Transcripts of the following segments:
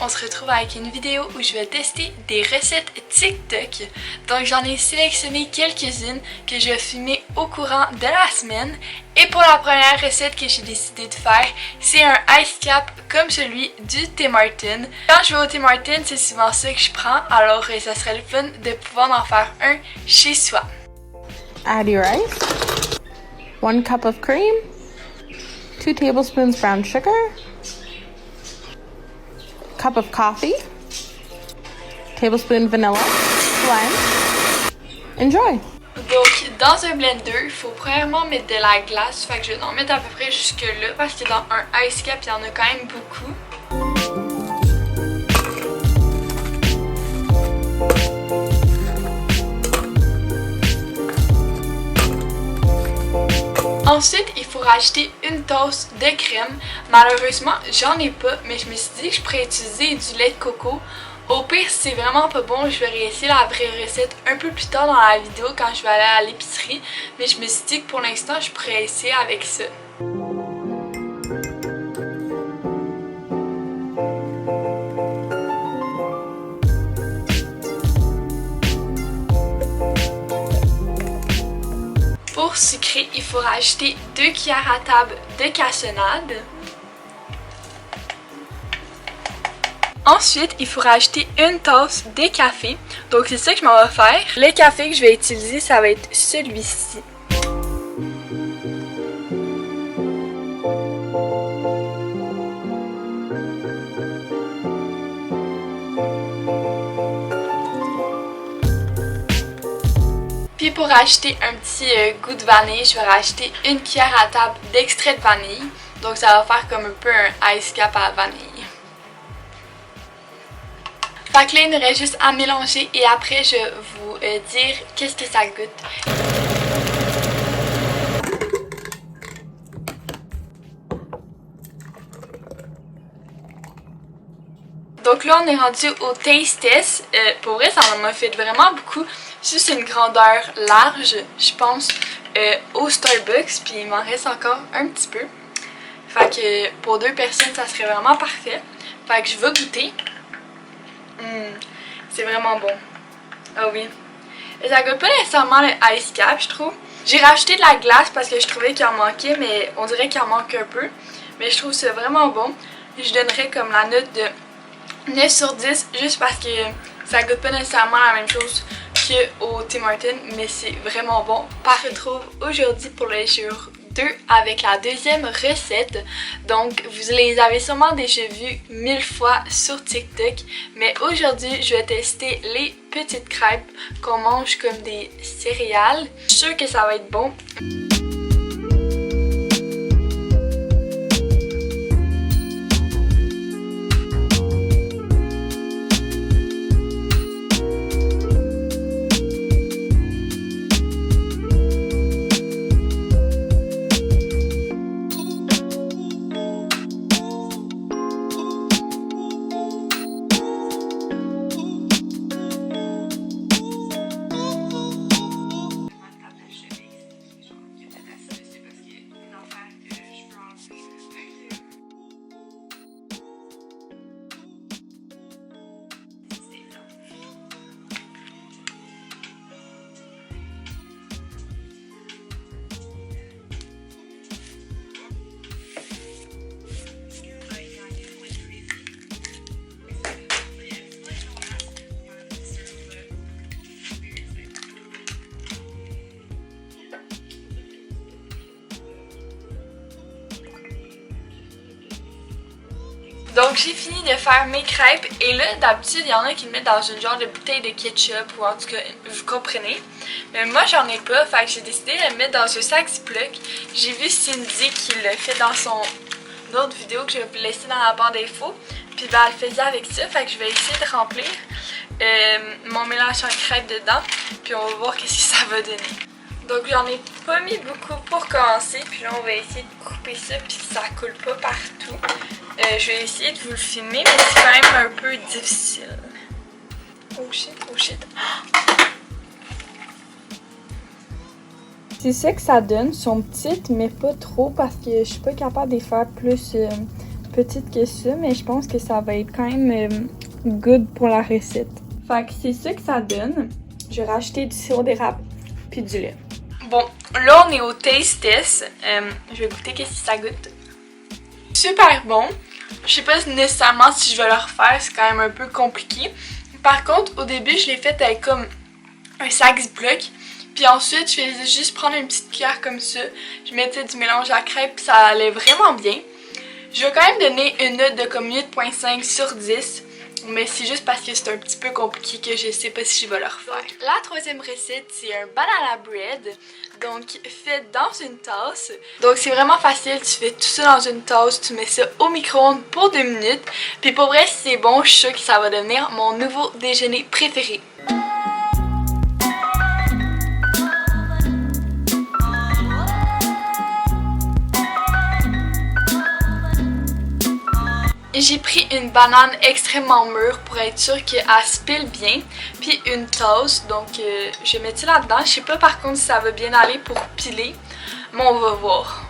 on se retrouve avec une vidéo où je vais tester des recettes TikTok. Donc j'en ai sélectionné quelques-unes que je vais filmer au courant de la semaine. Et pour la première recette que j'ai décidé de faire, c'est un ice cap comme celui du Tim Hortons. Quand je vais au Tim Hortons, c'est souvent ça que je prends, alors ça serait le fun de pouvoir en faire un chez soi. Add your ice, 1 cup of cream, 2 tablespoons brown sugar, cup of coffee, tablespoon vanilla, blend, enjoy! Donc dans un blender, il faut premièrement mettre de la glace, fait que je vais en mettre à peu près jusque là parce que dans un ice cap, il y en a quand même beaucoup. Ensuite, il faut rajouter une tasse de crème. Malheureusement, j'en ai pas, mais je me suis dit que je pourrais utiliser du lait de coco. Au pire, si c'est vraiment pas bon, je vais réessayer la vraie recette un peu plus tard dans la vidéo quand je vais aller à l'épicerie. Mais je me suis dit que pour l'instant, je pourrais essayer avec ça. Pour sucrer, il faut rajouter 2 cuillères à table de cassonade. Ensuite, il faut rajouter une tasse de café. Donc c'est ça que je m'en vais faire. Le café que je vais utiliser, ça va être celui-ci. Puis pour rajouter un petit goût de vanille, je vais rajouter une cuillère à table d'extrait de vanille. Donc ça va faire comme un peu un ice cap à la vanille. Fait que là, il nous reste juste à mélanger et après je vais vous dire qu'est-ce que ça goûte. Donc là, on est rendu au taste test. Pour vrai, ça m'a fait vraiment beaucoup. Juste une grandeur large, je pense, au Starbucks. Puis il m'en reste encore un petit peu. Fait que pour 2 personnes, ça serait vraiment parfait. Fait que je vais goûter. C'est vraiment bon. Ah oui. Et ça goûte pas nécessairement le ice cap, je trouve. J'ai rajouté de la glace parce que je trouvais qu'il en manquait, mais on dirait qu'il en manque un peu. Mais je trouve ça vraiment bon. Je donnerais comme la note de 9 sur 10 juste parce que ça goûte pas nécessairement la même chose qu'au Tim Hortons, mais c'est vraiment bon. On se retrouve aujourd'hui pour le jour 2 avec la deuxième recette. Donc vous les avez sûrement déjà vues 1000 fois sur TikTok, mais aujourd'hui je vais tester les petites crêpes qu'on mange comme des céréales. Je suis sûre que ça va être bon. Donc j'ai fini de faire mes crêpes et là d'habitude il y en a qui le mettent dans une genre de bouteille de ketchup ou en tout cas vous comprenez. Mais moi j'en ai pas, fait que j'ai décidé de le mettre dans un sac Ziploc. J'ai vu Cindy qui l'a fait dans son autre vidéo que je vais vous laisser dans la barre d'infos. Puis ben elle le faisait avec ça, fait que je vais essayer de remplir mon mélange en crêpes dedans. Puis on va voir qu'est-ce que ça va donner. Donc j'en ai pas mis beaucoup pour commencer, puis là on va essayer de couper ça puis que ça coule pas partout. Je vais essayer de vous le filmer, mais c'est quand même un peu difficile. Oh shit, oh shit. C'est ça que ça donne, sont petites mais pas trop parce que je suis pas capable de les faire plus petite que ça, mais je pense que ça va être quand même good pour la recette. Fait que c'est ça que ça donne. Je vais rajouter du sirop d'érable puis du lait. Bon, là on est au taste test. Je vais goûter qu'est-ce que ça goûte. Super bon. Je sais pas nécessairement si je vais le refaire, c'est quand même un peu compliqué. Par contre, au début, je l'ai fait avec comme un sac Ziploc. Puis ensuite, je faisais juste prendre une petite cuillère comme ça. Je mettais du mélange à crêpes, puis ça allait vraiment bien. Je vais quand même donner une note de comme 8.5 sur 10. Mais c'est juste parce que c'est un petit peu compliqué que je sais pas si je vais le refaire. La troisième recette, c'est un banana bread. Donc, fait dans une tasse. Donc, c'est vraiment facile. Tu fais tout ça dans une tasse. Tu mets ça au micro-ondes pour 2 minutes. Puis pour vrai, si c'est bon, je suis sûre que ça va devenir mon nouveau déjeuner préféré. J'ai pris une banane extrêmement mûre pour être sûre qu'elle se pile bien. Puis une tasse, donc je vais mettre ça là-dedans. Je sais pas par contre si ça va bien aller pour piler, mais on va voir.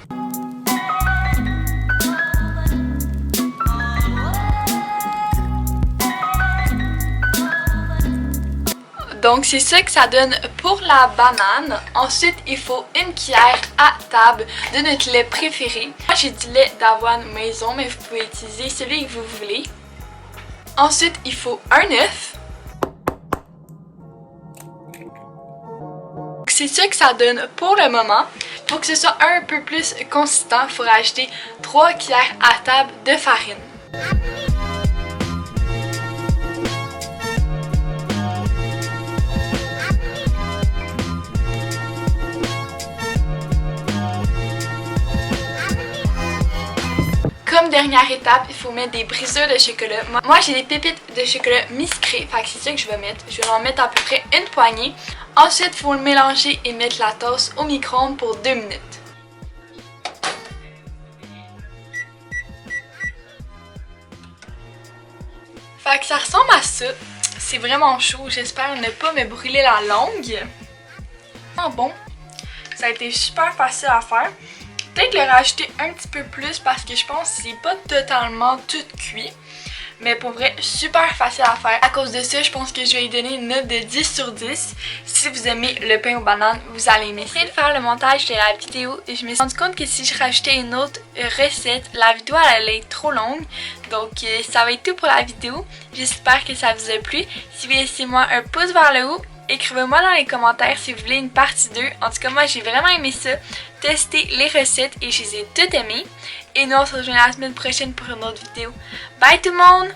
Donc c'est ça que ça donne pour la banane. Ensuite, il faut une cuillère à table de notre lait préféré. Moi, j'ai du lait d'avoine maison, mais vous pouvez utiliser celui que vous voulez. Ensuite, il faut un œuf. C'est ça que ça donne pour le moment. Pour que ce soit un peu plus consistant, il faut rajouter 3 cuillères à table de farine. Comme dernière étape, il faut mettre des brisures de chocolat. Moi, j'ai des pépites de chocolat mi-sucré, fait que c'est ça que je vais mettre. Je vais en mettre à peu près une poignée. Ensuite, il faut le mélanger et mettre la tasse au micro-ondes pour 2 minutes. Fait que ça ressemble à ça. C'est vraiment chaud. J'espère ne pas me brûler la langue. Bon, ça a été super facile à faire. Peut-être le rajouter un petit peu plus parce que je pense que c'est pas totalement tout cuit. Mais pour vrai, super facile à faire. À cause de ça, je pense que je vais lui donner une note de 10 sur 10. Si vous aimez le pain aux bananes, vous allez aimer. Après de faire le montage de la vidéo, je me suis rendu compte que si je rajoutais une autre recette, la vidéo elle allait être trop longue. Donc ça va être tout pour la vidéo. J'espère que ça vous a plu. Si vous laissez-moi un pouce vers le haut. Écrivez-moi dans les commentaires si vous voulez une partie 2. En tout cas, moi, j'ai vraiment aimé ça. Tester les recettes et je les ai toutes aimées. Et nous, on se rejoint la semaine prochaine pour une autre vidéo. Bye tout le monde!